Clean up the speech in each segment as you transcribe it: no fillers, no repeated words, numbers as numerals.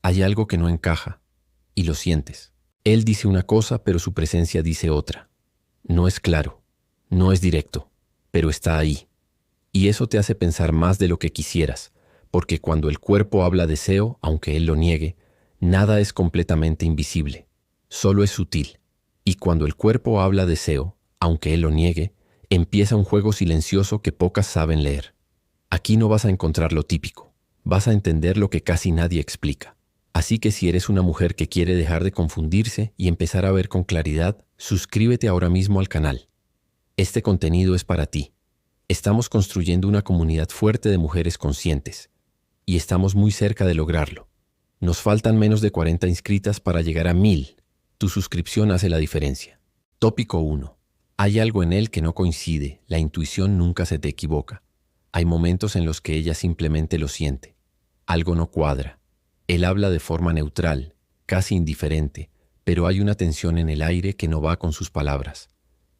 Hay algo que no encaja, y lo sientes. Él dice una cosa, pero su presencia dice otra. No es claro, no es directo, pero está ahí. Y eso te hace pensar más de lo que quisieras, porque cuando el cuerpo habla deseo, aunque él lo niegue, nada es completamente invisible, solo es sutil. Y cuando el cuerpo habla deseo, aunque él lo niegue, empieza un juego silencioso que pocas saben leer. Aquí no vas a encontrar lo típico, vas a entender lo que casi nadie explica. Así que si eres una mujer que quiere dejar de confundirse y empezar a ver con claridad, suscríbete ahora mismo al canal. Este contenido es para ti. Estamos construyendo una comunidad fuerte de mujeres conscientes, y estamos muy cerca de lograrlo. Nos faltan menos de 40 inscritas para llegar a 1000. Tu suscripción hace la diferencia. Tópico 1. Hay algo en él que no coincide, la intuición nunca se te equivoca. Hay momentos en los que ella simplemente lo siente. Algo no cuadra. Él habla de forma neutral, casi indiferente, pero hay una tensión en el aire que no va con sus palabras.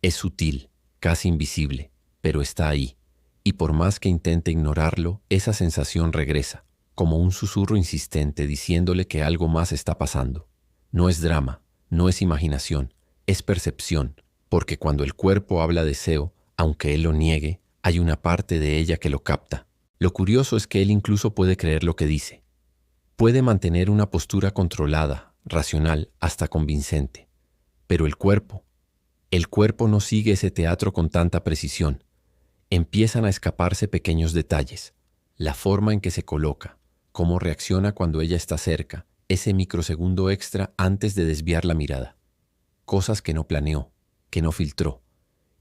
Es sutil, casi invisible, pero está ahí. Y por más que intente ignorarlo, esa sensación regresa, como un susurro insistente diciéndole que algo más está pasando. No es drama, no es imaginación, es percepción, porque cuando el cuerpo habla deseo, aunque él lo niegue, hay una parte de ella que lo capta. Lo curioso es que él incluso puede creer lo que dice. Puede mantener una postura controlada, racional, hasta convincente. Pero el cuerpo no sigue ese teatro con tanta precisión. Empiezan a escaparse pequeños detalles. La forma en que se coloca, cómo reacciona cuando ella está cerca, ese microsegundo extra antes de desviar la mirada. Cosas que no planeó, que no filtró.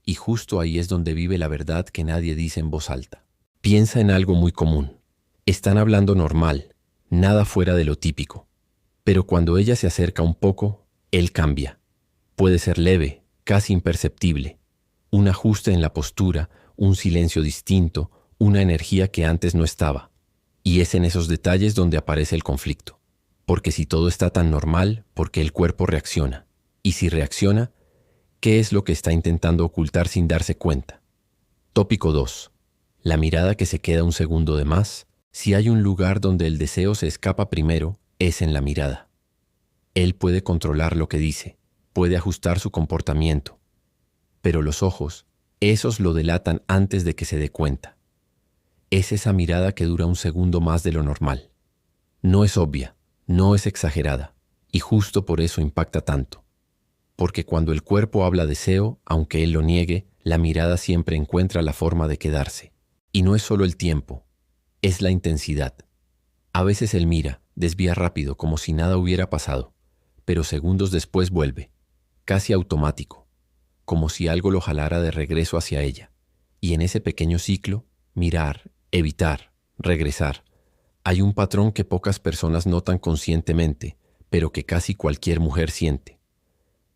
Y justo ahí es donde vive la verdad que nadie dice en voz alta. Piensa en algo muy común. Están hablando normal, nada fuera de lo típico. Pero cuando ella se acerca un poco, él cambia. Puede ser leve, casi imperceptible. Un ajuste en la postura, un silencio distinto, una energía que antes no estaba. Y es en esos detalles donde aparece el conflicto. Porque si todo está tan normal, ¿por qué el cuerpo reacciona? Y si reacciona, ¿qué es lo que está intentando ocultar sin darse cuenta? Tópico 2. La mirada que se queda un segundo de más. Si hay un lugar donde el deseo se escapa primero, es en la mirada. Él puede controlar lo que dice, puede ajustar su comportamiento. Pero los ojos, esos lo delatan antes de que se dé cuenta. Es esa mirada que dura un segundo más de lo normal. No es obvia, no es exagerada, y justo por eso impacta tanto. Porque cuando el cuerpo habla deseo, aunque él lo niegue, la mirada siempre encuentra la forma de quedarse. Y no es solo el tiempo, es la intensidad. A veces él mira, desvía rápido como si nada hubiera pasado, pero segundos después vuelve, casi automático, como si algo lo jalara de regreso hacia ella. Y en ese pequeño ciclo, mirar, evitar, regresar, hay un patrón que pocas personas notan conscientemente, pero que casi cualquier mujer siente.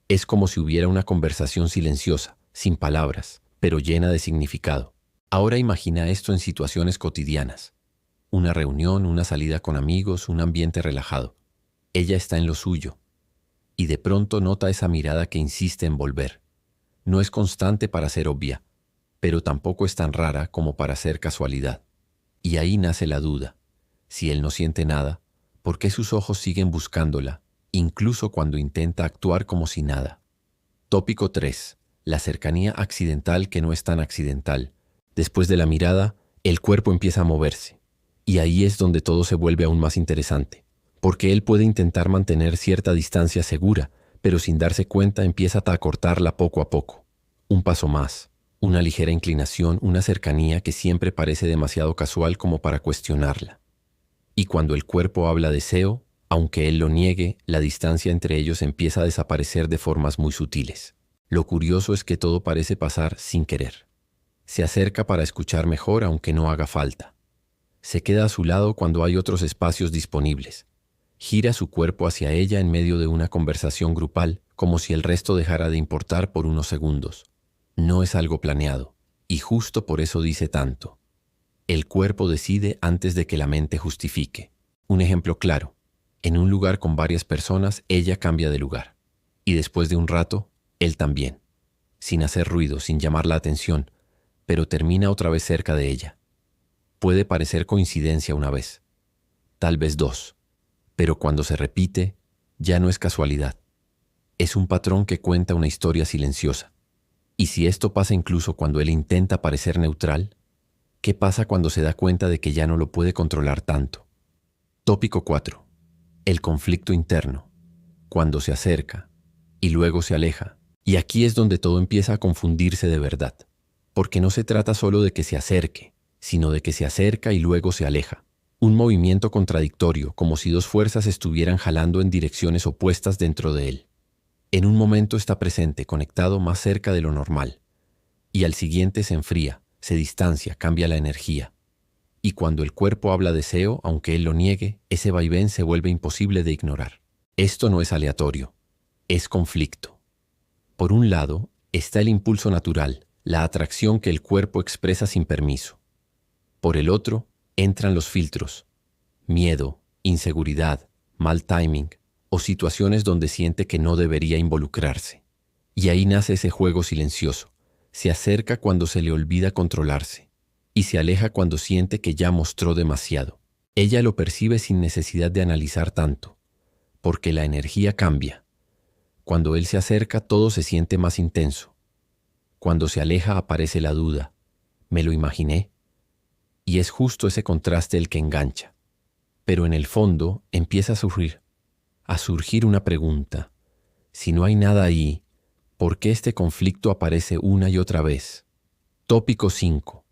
Es como si hubiera una conversación silenciosa, sin palabras, pero llena de significado. Ahora imagina esto en situaciones cotidianas. Una reunión, una salida con amigos, un ambiente relajado. Ella está en lo suyo, y de pronto nota esa mirada que insiste en volver. No es constante para ser obvia, pero tampoco es tan rara como para ser casualidad. Y ahí nace la duda. Si él no siente nada, ¿por qué sus ojos siguen buscándola, incluso cuando intenta actuar como si nada? Tópico 3. La cercanía accidental que no es tan accidental. Después de la mirada, el cuerpo empieza a moverse. Y ahí es donde todo se vuelve aún más interesante, porque él puede intentar mantener cierta distancia segura, pero sin darse cuenta empieza a acortarla poco a poco. Un paso más, una ligera inclinación, una cercanía que siempre parece demasiado casual como para cuestionarla. Y cuando el cuerpo habla deseo, aunque él lo niegue, la distancia entre ellos empieza a desaparecer de formas muy sutiles. Lo curioso es que todo parece pasar sin querer. Se acerca para escuchar mejor aunque no haga falta. Se queda a su lado cuando hay otros espacios disponibles. Gira su cuerpo hacia ella en medio de una conversación grupal, como si el resto dejara de importar por unos segundos. No es algo planeado, y justo por eso dice tanto. El cuerpo decide antes de que la mente justifique. Un ejemplo claro. En un lugar con varias personas, ella cambia de lugar. Y después de un rato, él también. Sin hacer ruido, sin llamar la atención, pero termina otra vez cerca de ella. Puede parecer coincidencia una vez, tal vez dos, Pero cuando se repite, ya no es casualidad. Es un patrón que cuenta una historia silenciosa. Y si esto pasa incluso cuando él intenta parecer neutral, ¿qué pasa cuando se da cuenta de que ya no lo puede controlar tanto? Tópico 4. El conflicto interno. Cuando se acerca y luego se aleja. Y aquí es donde todo empieza a confundirse de verdad. Porque no se trata solo de que se acerque, sino de que se acerca y luego se aleja. Un movimiento contradictorio, como si dos fuerzas estuvieran jalando en direcciones opuestas dentro de él. En un momento está presente, conectado más cerca de lo normal. Y al siguiente se enfría, se distancia, cambia la energía. Y cuando el cuerpo habla deseo, aunque él lo niegue, ese vaivén se vuelve imposible de ignorar. Esto no es aleatorio, es conflicto. Por un lado, está el impulso natural, la atracción que el cuerpo expresa sin permiso. Por el otro, entran los filtros, miedo, inseguridad, mal timing o situaciones donde siente que no debería involucrarse. Y ahí nace ese juego silencioso. Se acerca cuando se le olvida controlarse y se aleja cuando siente que ya mostró demasiado. Ella lo percibe sin necesidad de analizar tanto, porque la energía cambia. Cuando él se acerca, todo se siente más intenso. Cuando se aleja, aparece la duda. ¿Me lo imaginé? Y es justo ese contraste el que engancha. Pero en el fondo empieza a surgir una pregunta. Si no hay nada ahí, ¿por qué este conflicto aparece una y otra vez? Tópico 5.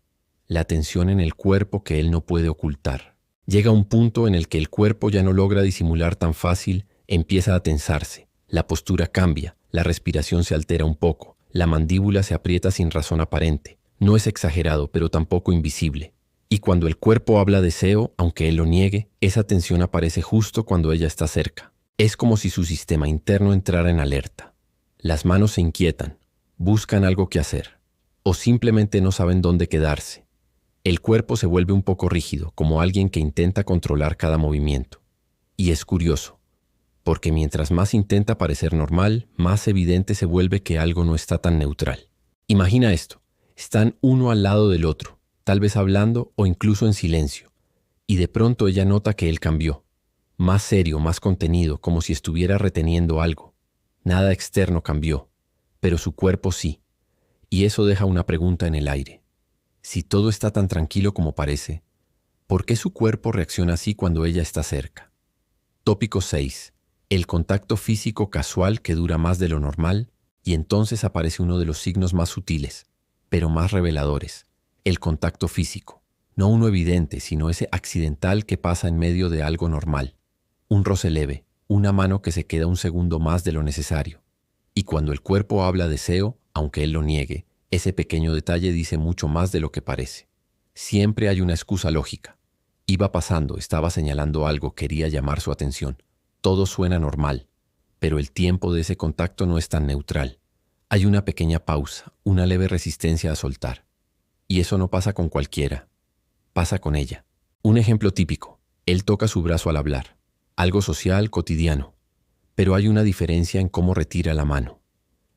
La tensión en el cuerpo que él no puede ocultar. Llega un punto en el que el cuerpo ya no logra disimular tan fácil, empieza a tensarse. La postura cambia, la respiración se altera un poco, la mandíbula se aprieta sin razón aparente. No es exagerado, pero tampoco invisible. Y cuando el cuerpo habla deseo, aunque él lo niegue, esa tensión aparece justo cuando ella está cerca. Es como si su sistema interno entrara en alerta. Las manos se inquietan, buscan algo que hacer, o simplemente no saben dónde quedarse. El cuerpo se vuelve un poco rígido, como alguien que intenta controlar cada movimiento. Y es curioso, porque mientras más intenta parecer normal, más evidente se vuelve que algo no está tan neutral. Imagina esto, están uno al lado del otro, tal vez hablando o incluso en silencio, y de pronto ella nota que él cambió, más serio, más contenido, como si estuviera reteniendo algo. Nada externo cambió, pero su cuerpo sí, y eso deja una pregunta en el aire. Si todo está tan tranquilo como parece, ¿por qué su cuerpo reacciona así cuando ella está cerca? Tópico 6. El contacto físico casual que dura más de lo normal, y entonces aparece uno de los signos más sutiles, pero más reveladores. El contacto físico. No uno evidente, sino ese accidental que pasa en medio de algo normal. Un roce leve, una mano que se queda un segundo más de lo necesario. Y cuando el cuerpo habla deseo, aunque él lo niegue, ese pequeño detalle dice mucho más de lo que parece. Siempre hay una excusa lógica. Iba pasando, estaba señalando algo, quería llamar su atención. Todo suena normal, pero el tiempo de ese contacto no es tan neutral. Hay una pequeña pausa, una leve resistencia a soltar. Y eso no pasa con cualquiera. Pasa con ella. Un ejemplo típico. Él toca su brazo al hablar. Algo social, cotidiano. Pero hay una diferencia en cómo retira la mano.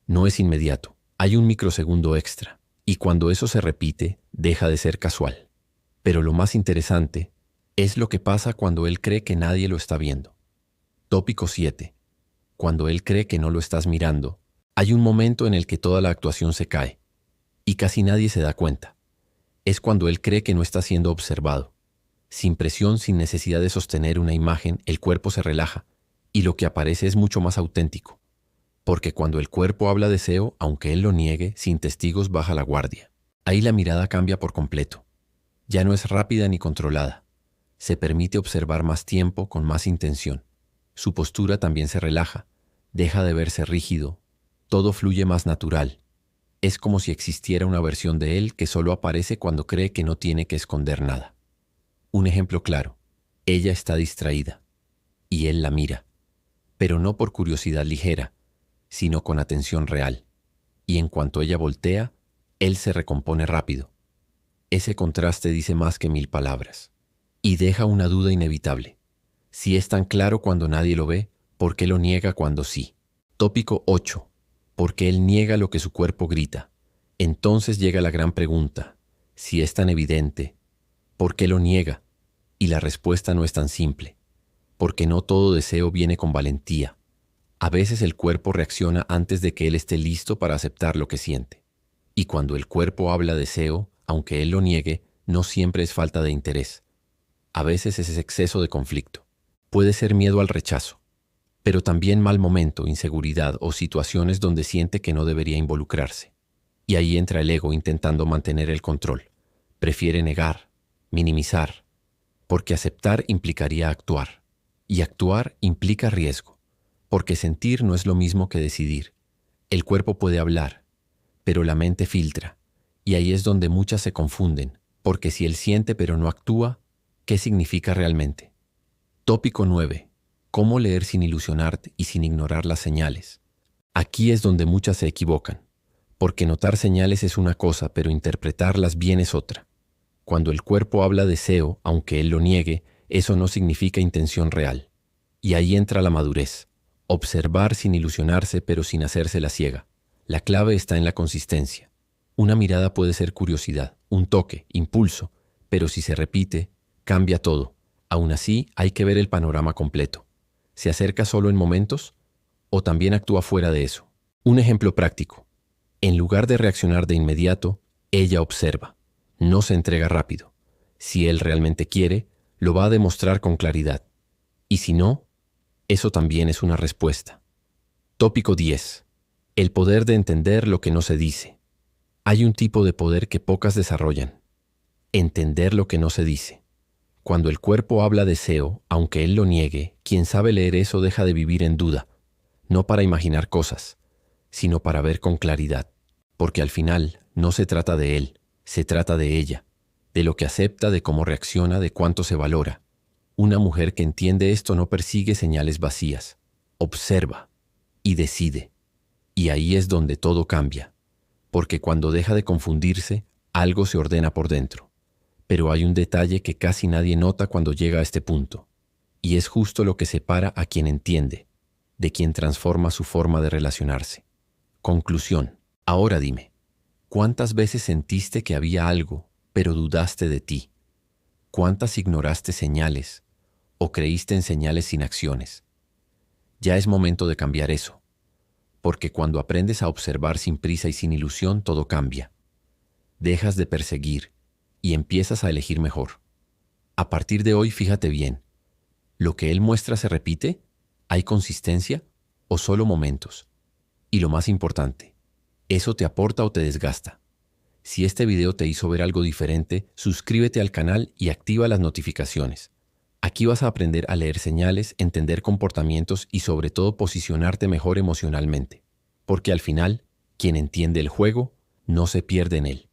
No es inmediato. Hay un microsegundo extra. Y cuando eso se repite, deja de ser casual. Pero lo más interesante es lo que pasa cuando él cree que nadie lo está viendo. Tópico 7. Cuando él cree que no lo estás mirando, hay un momento en el que toda la actuación se cae. Y casi nadie se da cuenta. Es cuando él cree que no está siendo observado. Sin presión, sin necesidad de sostener una imagen, el cuerpo se relaja, y lo que aparece es mucho más auténtico. Porque cuando el cuerpo habla deseo, aunque él lo niegue, sin testigos baja la guardia. Ahí la mirada cambia por completo. Ya no es rápida ni controlada. Se permite observar más tiempo, con más intención. Su postura también se relaja, deja de verse rígido, todo fluye más natural. Es como si existiera una versión de él que solo aparece cuando cree que no tiene que esconder nada. Un ejemplo claro, ella está distraída, y él la mira, pero no por curiosidad ligera, sino con atención real. Y en cuanto ella voltea, él se recompone rápido. Ese contraste dice más que 1000 palabras, y deja una duda inevitable. Si es tan claro cuando nadie lo ve, ¿por qué lo niega cuando sí? Tópico 8. Porque él niega lo que su cuerpo grita. Entonces llega la gran pregunta. Si es tan evidente, ¿por qué lo niega? Y la respuesta no es tan simple. porque no todo deseo viene con valentía. A veces el cuerpo reacciona antes de que él esté listo para aceptar lo que siente. Y cuando el cuerpo habla deseo, aunque él lo niegue, no siempre es falta de interés. A veces es exceso de conflicto. Puede ser miedo al rechazo, pero también mal momento, inseguridad o situaciones donde siente que no debería involucrarse. Y ahí entra el ego intentando mantener el control. Prefiere negar, minimizar, porque aceptar implicaría actuar. Y actuar implica riesgo, porque sentir no es lo mismo que decidir. El cuerpo puede hablar, pero la mente filtra. Y ahí es donde muchas se confunden, porque si él siente pero no actúa, ¿qué significa realmente? Tópico 9. ¿Cómo leer sin ilusionarte y sin ignorar las señales? Aquí es donde muchas se equivocan, porque notar señales es una cosa, pero interpretarlas bien es otra. Cuando el cuerpo habla deseo, aunque él lo niegue, eso no significa intención real. Y ahí entra la madurez. Observar sin ilusionarse, pero sin hacerse la ciega. La clave está en la consistencia. Una mirada puede ser curiosidad, un toque, impulso, pero si se repite, cambia todo. Aún así, hay que ver el panorama completo. ¿Se acerca solo en momentos o también actúa fuera de eso? Un ejemplo práctico. En lugar de reaccionar de inmediato, ella observa. No se entrega rápido. Si él realmente quiere, lo va a demostrar con claridad. Y si no, eso también es una respuesta. Tópico 10. El poder de entender lo que no se dice. Hay un tipo de poder que pocas desarrollan. Entender lo que no se dice. Cuando el cuerpo habla deseo, aunque él lo niegue, quien sabe leer eso deja de vivir en duda, no para imaginar cosas, sino para ver con claridad, porque al final no se trata de él, se trata de ella, de lo que acepta, de cómo reacciona, de cuánto se valora. Una mujer que entiende esto no persigue señales vacías, observa y decide. Y ahí es donde todo cambia, porque cuando deja de confundirse, algo se ordena por dentro. Pero hay un detalle que casi nadie nota cuando llega a este punto, y es justo lo que separa a quien entiende, de quien transforma su forma de relacionarse. Conclusión. Ahora dime, ¿cuántas veces sentiste que había algo, pero dudaste de ti? ¿Cuántas ignoraste señales o creíste en señales sin acciones? Ya es momento de cambiar eso, porque cuando aprendes a observar sin prisa y sin ilusión, todo cambia. Dejas de perseguir y empiezas a elegir mejor. A partir de hoy, fíjate bien. ¿Lo que él muestra se repite? ¿Hay consistencia o solo momentos? Y lo más importante, ¿eso te aporta o te desgasta? Si este video te hizo ver algo diferente, suscríbete al canal y activa las notificaciones. Aquí vas a aprender a leer señales, entender comportamientos y sobre todo posicionarte mejor emocionalmente. Porque al final, quien entiende el juego, no se pierde en él.